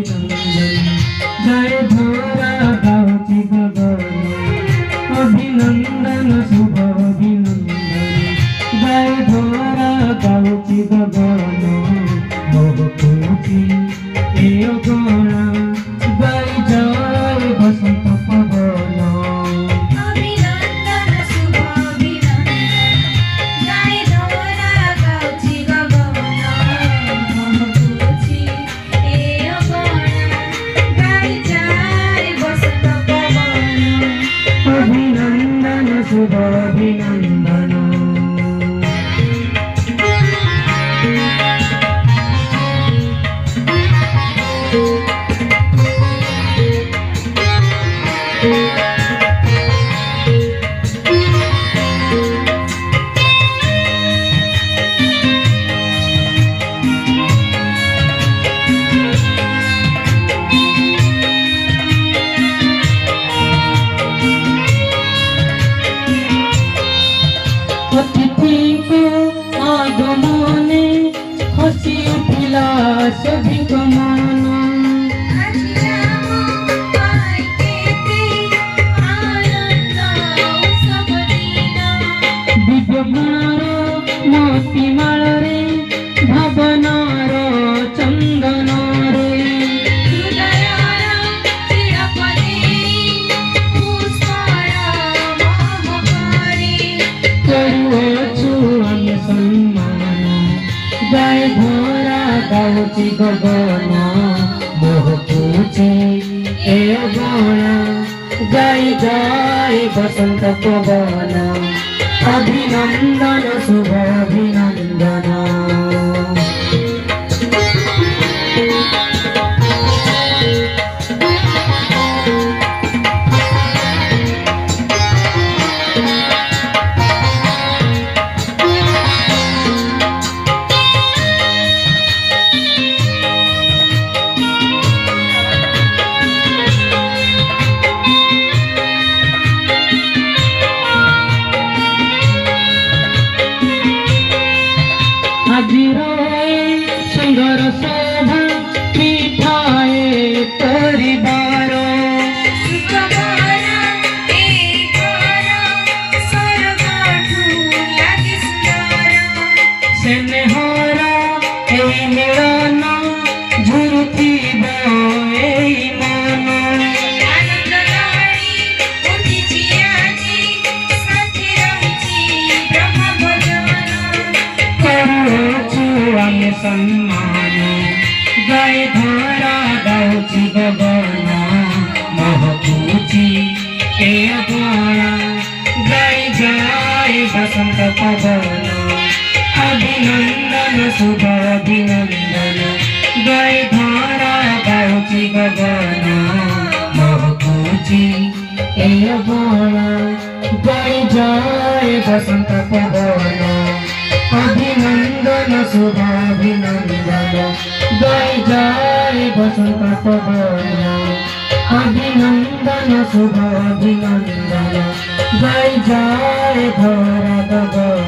जय धोरा गावची गगन अभिनंदन शुभ अभिनंदन जय धोरा गावची गगन बहुतुची ए गण जय जय बसंत पवन अभिनंदन शुभ अभिनंदन जय धोरा गावची गगन बहुतुची ए गण जय जय बसंत पवन अभिनंदन शुभ अभिनंदन अतिथिको आगमने हसी उठिला सभी मन दिव्यगुणर मोतीमाळ रे भावनार चंदन रे करुछु आम्ही सन्मान जय धोरा गावची गगन बहुतुची ए गण जय जय बसंत पवन अभिनंदन शुभ अभिनंदन हाजिरोय सुंदर शोभा मिठाए परिवार स्नेहर एई मिलन झुरुथिब एई मन करुछु आम्ही सन्मान जय धोरा गावची गगन महबूची ए गण जय जय बसंत पवन अभिनंदन शुभ अभिनंदन जय धोरा गावची गगन महबूची ए गण जय जय बसंत पवन अभिनंदन शुभ अभिनंदन जय जय बसंत पवन अभिनंदन शुभ अभिनंदन जय जय धोरा गगन